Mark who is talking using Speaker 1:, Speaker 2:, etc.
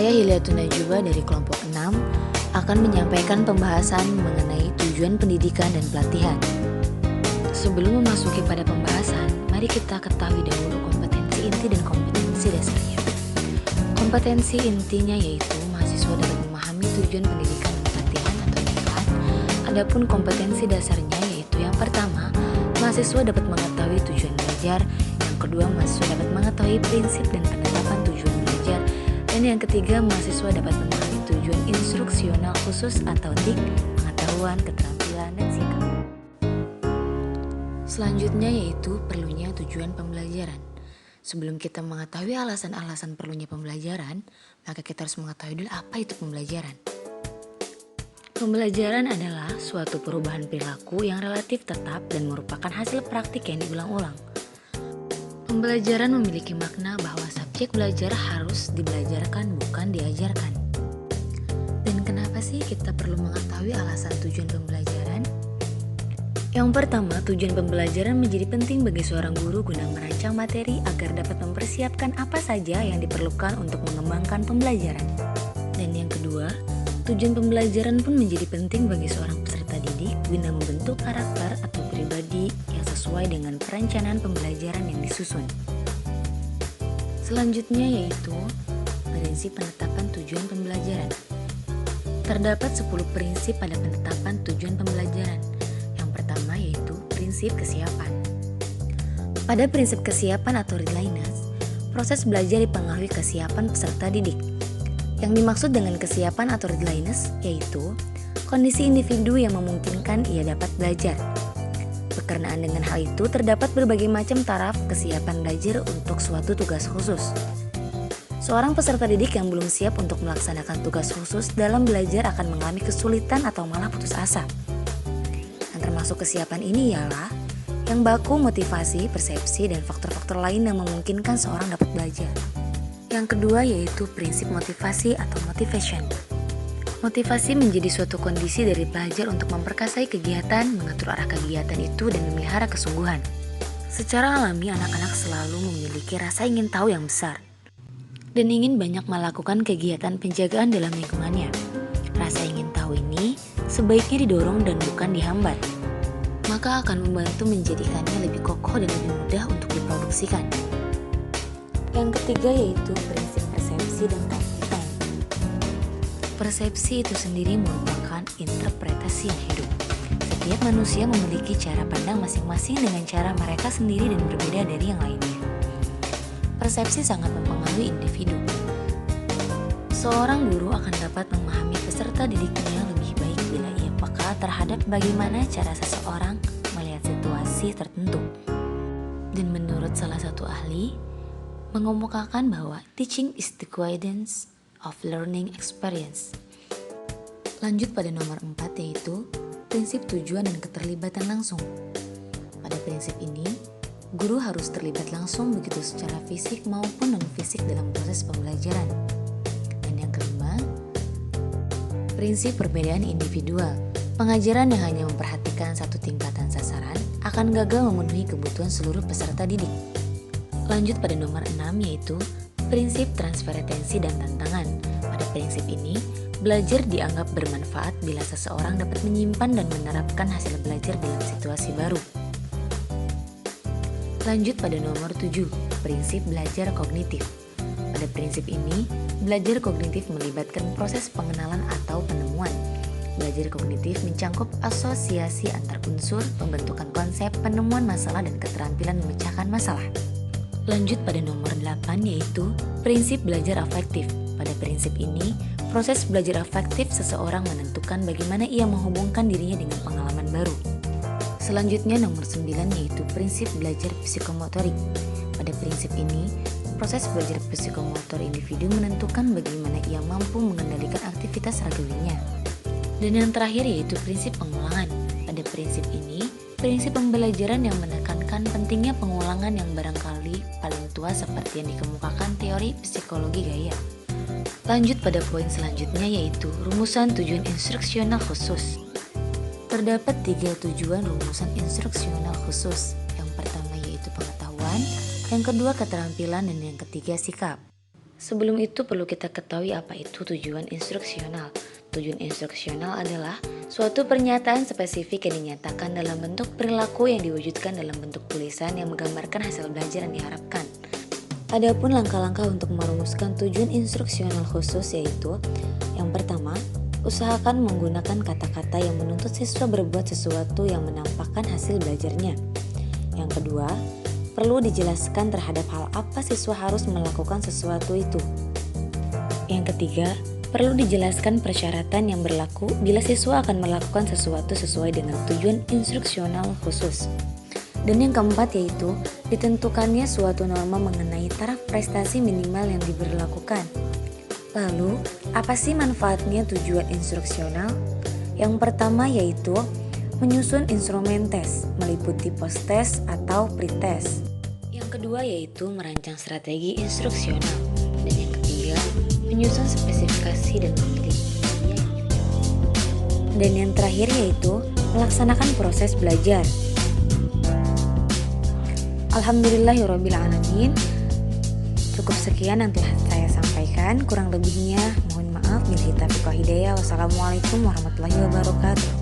Speaker 1: Saya Hilyatul Najuba dari kelompok 6 akan menyampaikan pembahasan mengenai tujuan pendidikan dan pelatihan. Sebelum memasuki pada pembahasan, mari kita ketahui dahulu kompetensi inti dan kompetensi dasarnya. Kompetensi intinya yaitu mahasiswa dapat memahami tujuan pendidikan dan pelatihan atau TPAT. Adapun kompetensi dasarnya yaitu yang pertama, mahasiswa dapat mengetahui tujuan belajar. Yang kedua, mahasiswa dapat mengetahui prinsip dan penetapan tujuan belajar. Dan yang ketiga, mahasiswa dapat memahami tujuan instruksional khusus atau TIK, pengetahuan, keterampilan, dan sikap. Selanjutnya yaitu perlunya tujuan pembelajaran. Sebelum kita mengetahui alasan-alasan perlunya pembelajaran, maka kita harus mengetahui dulu apa itu pembelajaran. Pembelajaran adalah suatu perubahan perilaku yang relatif tetap dan merupakan hasil praktik yang diulang-ulang. Pembelajaran memiliki makna bahwa subjek belajar harus dibelajarkan, bukan diajarkan. Dan kenapa sih kita perlu mengetahui alasan tujuan pembelajaran? Yang pertama, tujuan pembelajaran menjadi penting bagi seorang guru guna merancang materi agar dapat mempersiapkan apa saja yang diperlukan untuk mengembangkan pembelajaran. Dan yang kedua, tujuan pembelajaran pun menjadi penting bagi seorang peserta didik guna membentuk karakter atau pribadi yang sesuai dengan perencanaan pembelajaran yang disusun. Selanjutnya yaitu prinsip penetapan tujuan pembelajaran. Terdapat 10 prinsip pada penetapan tujuan pembelajaran. Yang pertama yaitu prinsip kesiapan. Pada prinsip kesiapan atau readiness, proses belajar dipengaruhi kesiapan peserta didik. Yang dimaksud dengan kesiapan atau readiness yaitu kondisi individu yang memungkinkan ia dapat belajar. Berkenaan dengan hal itu, terdapat berbagai macam taraf kesiapan belajar untuk suatu tugas khusus. Seorang peserta didik yang belum siap untuk melaksanakan tugas khusus dalam belajar akan mengalami kesulitan atau malah putus asa. Dan termasuk kesiapan ini ialah yang baku motivasi, persepsi, dan faktor-faktor lain yang memungkinkan seorang dapat belajar. Yang kedua yaitu prinsip motivasi atau motivation. Motivasi menjadi suatu kondisi dari pelajar untuk memperkasai kegiatan, mengatur arah kegiatan itu, dan memelihara kesungguhan. Secara alami, anak-anak selalu memiliki rasa ingin tahu yang besar dan ingin banyak melakukan kegiatan penjagaan dalam lingkungannya. Rasa ingin tahu ini sebaiknya didorong dan bukan dihambat, maka akan membantu menjadikannya lebih kokoh dan lebih mudah untuk diproduksikan. Yang ketiga yaitu prinsip persepsi dan praktikan. Persepsi itu sendiri merupakan interpretasi yang hidup. Setiap manusia memiliki cara pandang masing-masing dengan cara mereka sendiri dan berbeda dari yang lainnya. Persepsi sangat mempengaruhi individu. Seorang guru akan dapat memahami peserta didiknya lebih baik bila ia peka terhadap bagaimana cara seseorang melihat situasi tertentu. Dan menurut salah satu ahli, mengemukakan bahwa teaching is the guidance of learning experience. Lanjut pada nomor 4 yaitu prinsip tujuan dan keterlibatan langsung. Pada prinsip ini, guru harus terlibat langsung begitu secara fisik maupun non-fisik dalam proses pembelajaran. Dan yang kelima, prinsip perbedaan individual. Pengajaran yang hanya memperhatikan satu tingkatan sasaran akan gagal memenuhi kebutuhan seluruh peserta didik. Lanjut pada nomor 6 yaitu prinsip transfer atensi dan tantangan. Pada prinsip ini, belajar dianggap bermanfaat bila seseorang dapat menyimpan dan menerapkan hasil belajar dalam situasi baru. Lanjut pada nomor 7, prinsip belajar kognitif. Pada prinsip ini, belajar kognitif melibatkan proses pengenalan atau penemuan. Belajar kognitif mencangkup asosiasi antar unsur, pembentukan konsep, penemuan masalah, dan keterampilan memecahkan masalah. Lanjut pada nomor 8 yaitu prinsip belajar afektif. Pada prinsip ini, proses belajar afektif seseorang menentukan bagaimana ia menghubungkan dirinya dengan pengalaman baru. Selanjutnya nomor 9 yaitu prinsip belajar psikomotorik. Pada prinsip ini, proses belajar psikomotor individu menentukan bagaimana ia mampu mengendalikan aktivitas ragawinya. Dan yang terakhir yaitu prinsip pengulangan. Pada prinsip ini, prinsip pembelajaran yang menekankan pentingnya pengulangan yang barangkali paling tua seperti yang dikemukakan teori psikologi gaya. Lanjut pada poin selanjutnya yaitu rumusan tujuan instruksional khusus. Terdapat 3 tujuan rumusan instruksional khusus. Yang pertama yaitu pengetahuan, yang kedua keterampilan, dan yang ketiga sikap. Sebelum itu perlu kita ketahui apa itu tujuan instruksional. Tujuan instruksional adalah suatu pernyataan spesifik yang dinyatakan dalam bentuk perilaku yang diwujudkan dalam bentuk tulisan yang menggambarkan hasil belajar yang diharapkan. Adapun langkah-langkah untuk merumuskan tujuan instruksional khusus yaitu: yang pertama, usahakan menggunakan kata-kata yang menuntut siswa berbuat sesuatu yang menampakkan hasil belajarnya. Yang kedua, perlu dijelaskan terhadap hal apa siswa harus melakukan sesuatu itu. Yang ketiga, perlu dijelaskan persyaratan yang berlaku bila siswa akan melakukan sesuatu sesuai dengan tujuan instruksional khusus. Dan yang keempat yaitu ditentukannya suatu norma mengenai taraf prestasi minimal yang diberlakukan. Lalu, apa sih manfaatnya tujuan instruksional? Yang pertama yaitu menyusun instrumen tes, meliputi post-test atau pre-test. Yang kedua yaitu merancang strategi instruksional. Dan yang ketiga, menyusun spesifikasi dan memilih media. Dan yang terakhir yaitu melaksanakan proses belajar. Alhamdulillahirrabbilalamin. Cukup sekian yang telah saya sampaikan. Kurang lebihnya mohon maaf. Billahi taufiq wal hidayah. Wassalamualaikum warahmatullahi wabarakatuh.